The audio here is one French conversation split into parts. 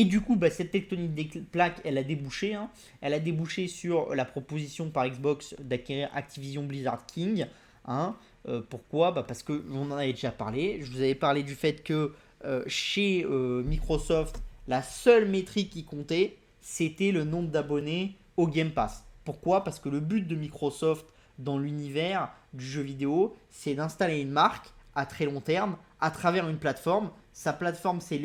Et du coup, bah, cette tectonique des plaques, elle a débouché. Hein. Elle a débouché sur la proposition par Xbox d'acquérir Activision Blizzard King. Hein. Pourquoi bah, parce que on en avait déjà parlé. Je vous avais parlé du fait que chez Microsoft, la seule métrique qui comptait, c'était le nombre d'abonnés au Game Pass. Pourquoi? Parce que le but de Microsoft dans l'univers du jeu vidéo, c'est d'installer une marque à très long terme à travers une plateforme. Sa plateforme, c'est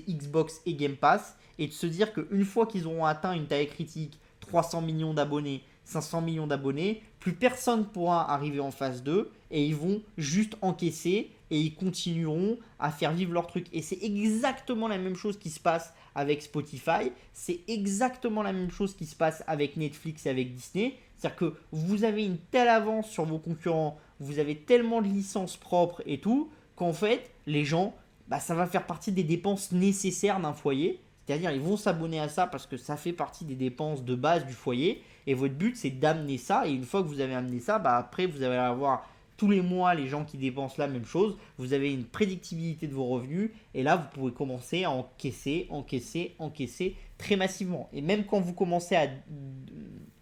Xbox et Game Pass. Et de se dire qu'une fois qu'ils auront atteint une taille critique, 300 millions d'abonnés, 500 millions d'abonnés, plus personne pourra arriver en phase 2 et ils vont juste encaisser et ils continueront à faire vivre leur truc. Et c'est exactement la même chose qui se passe avec Spotify, c'est exactement la même chose qui se passe avec Netflix et avec Disney. C'est-à-dire que vous avez une telle avance sur vos concurrents, vous avez tellement de licences propres et tout, qu'en fait, les gens, bah, ça va faire partie des dépenses nécessaires d'un foyer. C'est-à-dire, ils vont s'abonner à ça parce que ça fait partie des dépenses de base du foyer. Et votre but, c'est d'amener ça. Et une fois que vous avez amené ça, bah, après, vous allez avoir tous les mois les gens qui dépensent la même chose. Vous avez une prédictibilité de vos revenus. Et là, vous pouvez commencer à encaisser, encaisser, encaisser très massivement. Et même quand vous commencez à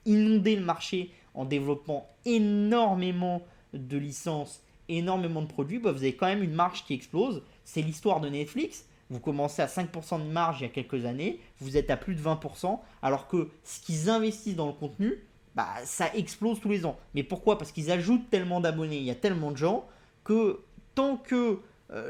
inonder le marché en développant énormément de licences, énormément de produits, bah, vous avez quand même une marge qui explose. C'est l'histoire de Netflix. Vous commencez à 5% de marge il y a quelques années, vous êtes à plus de 20%, alors que ce qu'ils investissent dans le contenu, bah, ça explose tous les ans. Mais pourquoi? Parce qu'ils ajoutent tellement d'abonnés, il y a tellement de gens, que tant que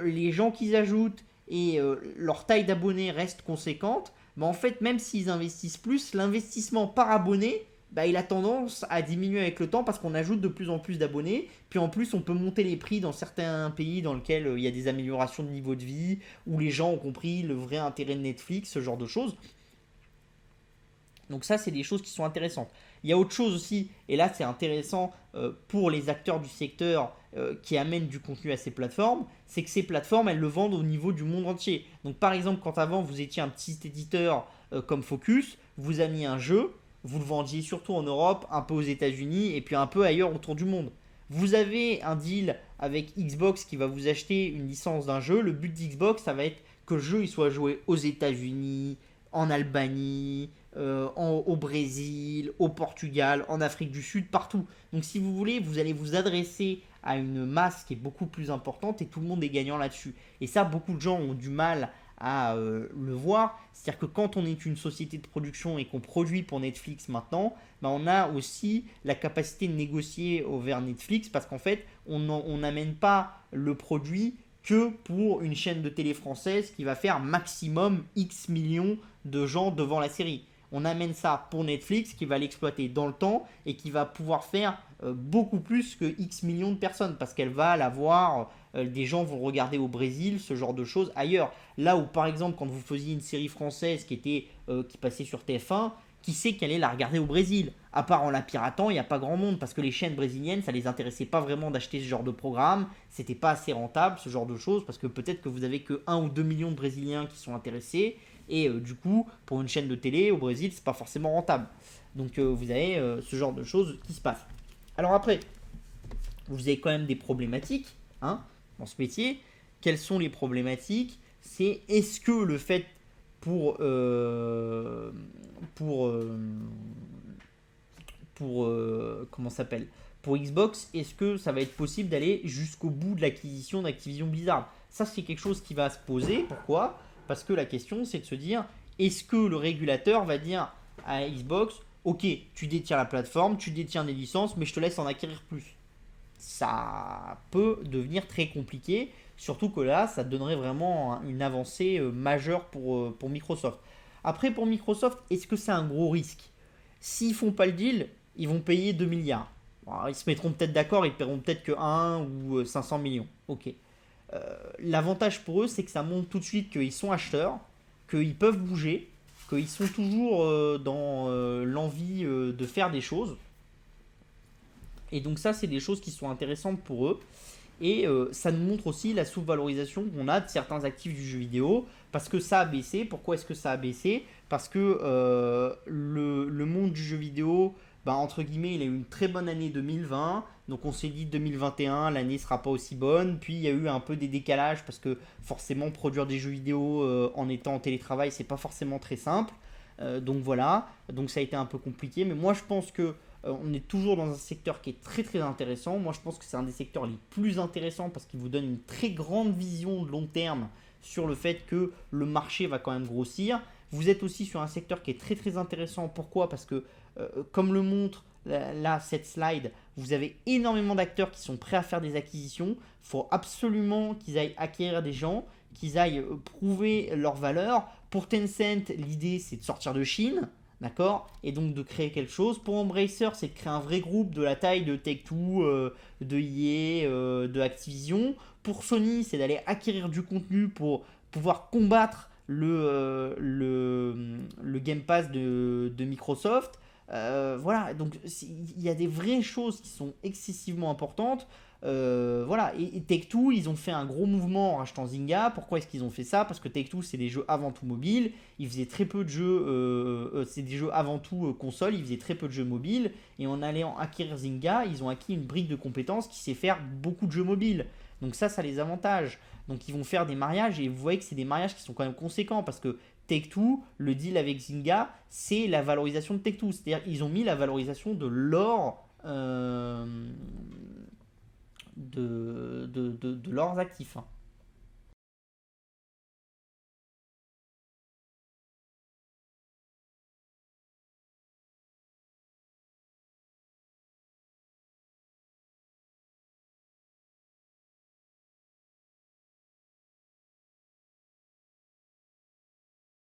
les gens qu'ils ajoutent et leur taille d'abonnés reste conséquente, bah, en fait, même s'ils investissent plus, l'investissement par abonné, bah, il a tendance à diminuer avec le temps parce qu'on ajoute de plus en plus d'abonnés. Puis en plus, on peut monter les prix dans certains pays dans lesquels il y a des améliorations de niveau de vie, où les gens ont compris le vrai intérêt de Netflix, ce genre de choses. Donc ça, c'est des choses qui sont intéressantes. Il y a autre chose aussi, et là c'est intéressant pour les acteurs du secteur qui amènent du contenu à ces plateformes, c'est que ces plateformes, elles le vendent au niveau du monde entier. Donc par exemple, quand avant vous étiez un petit éditeur comme Focus, vous amiez un jeu, vous le vendiez surtout en Europe, un peu aux États-Unis et puis un peu ailleurs autour du monde. Vous avez un deal avec Xbox qui va vous acheter une licence d'un jeu. Le but d'Xbox, ça va être que le jeu il soit joué aux États-Unis, en Albanie, au Brésil, au Portugal, en Afrique du Sud, partout. Donc si vous voulez, vous allez vous adresser à une masse qui est beaucoup plus importante et tout le monde est gagnant là-dessus. Et ça, beaucoup de gens ont du mal à le voir. C'est-à-dire que quand on est une société de production et qu'on produit pour Netflix maintenant, bah on a aussi la capacité de négocier vers Netflix parce qu'en fait, on n'amène pas le produit que pour une chaîne de télé française qui va faire maximum X millions de gens devant la série. On amène ça pour Netflix qui va l'exploiter dans le temps et qui va pouvoir faire beaucoup plus que X millions de personnes parce qu'elle va l'avoir, des gens vont regarder au Brésil, ce genre de choses ailleurs. Là où par exemple quand vous faisiez une série française qui passait sur TF1, qui sait qu'elle allait la regarder au Brésil? À part en la piratant, il n'y a pas grand monde parce que les chaînes brésiliennes, ça les intéressait pas vraiment d'acheter ce genre de programme, c'était pas assez rentable, ce genre de choses, parce que peut-être que vous avez que 1 ou 2 millions de Brésiliens qui sont intéressés, et du coup, pour une chaîne de télé au Brésil, c'est pas forcément rentable. Donc vous avez ce genre de choses qui se passent. Alors après, vous avez quand même des problématiques hein, dans ce métier. Quelles sont les problématiques? C'est est-ce que le fait pour pour comment ça s'appelle pour Xbox, est-ce que ça va être possible d'aller jusqu'au bout de l'acquisition d'Activision Blizzard? Ça, c'est quelque chose qui va se poser. Pourquoi? Parce que la question, c'est de se dire, est-ce que le régulateur va dire à Xbox, ok, tu détiens la plateforme, tu détiens des licences, mais je te laisse en acquérir plus? Ça peut devenir très compliqué, surtout que là, ça donnerait vraiment une avancée majeure pour Microsoft. Après, pour Microsoft, est-ce que c'est un gros risque? S'ils font pas le deal, ils vont payer 2 milliards. Alors, ils se mettront peut-être d'accord, ils paieront peut-être que 1 ou 500 millions. Ok. L'avantage pour eux, c'est que ça montre tout de suite qu'ils sont acheteurs, qu'ils peuvent bouger, qu'ils sont toujours dans l'envie de faire des choses. Et donc ça, c'est des choses qui sont intéressantes pour eux. Et ça nous montre aussi la sous-valorisation qu'on a de certains actifs du jeu vidéo. Parce que ça a baissé. Pourquoi est-ce que ça a baissé? Parce que le monde du jeu vidéo entre guillemets, il a eu une très bonne année 2020. Donc on s'est dit 2021, l'année sera pas aussi bonne. Puis il y a eu un peu des décalages parce que forcément produire des jeux vidéo en étant en télétravail, c'est pas forcément très simple. Donc voilà, donc ça a été un peu compliqué. Mais moi je pense que on est toujours dans un secteur qui est très très intéressant. Moi je pense que c'est un des secteurs les plus intéressants parce qu'il vous donne une très grande vision de long terme sur le fait que le marché va quand même grossir. Vous êtes aussi sur un secteur qui est très très intéressant. Pourquoi? Parce que comme le montre là cette slide, vous avez énormément d'acteurs qui sont prêts à faire des acquisitions. Il faut absolument qu'ils aillent acquérir des gens, qu'ils aillent prouver leur valeur. Pour Tencent, l'idée c'est de sortir de Chine, d'accord? Et donc de créer quelque chose. Pour Embracer, c'est de créer un vrai groupe de la taille de Take-Two, de EA, de Activision. Pour Sony, c'est d'aller acquérir du contenu pour pouvoir combattre le Game Pass de Microsoft. Voilà, donc il y a des vraies choses qui sont excessivement importantes. Voilà, et Take-Two, ils ont fait un gros mouvement en rachetant Zynga. Pourquoi est-ce qu'ils ont fait ça? Parce que Take-Two, c'est des jeux avant tout mobiles. Ils faisaient très peu de jeux, c'est des jeux avant tout console. Ils faisaient très peu de jeux mobiles. Et en allant acquérir Zynga, ils ont acquis une brique de compétences qui sait faire beaucoup de jeux mobiles. Donc ça les avantage. Donc ils vont faire des mariages et vous voyez que c'est des mariages qui sont quand même conséquents parce que Take-Two, le deal avec Zynga, c'est la valorisation de Take-Two. C'est-à-dire ils ont mis la valorisation de l'or de leurs actifs, hein.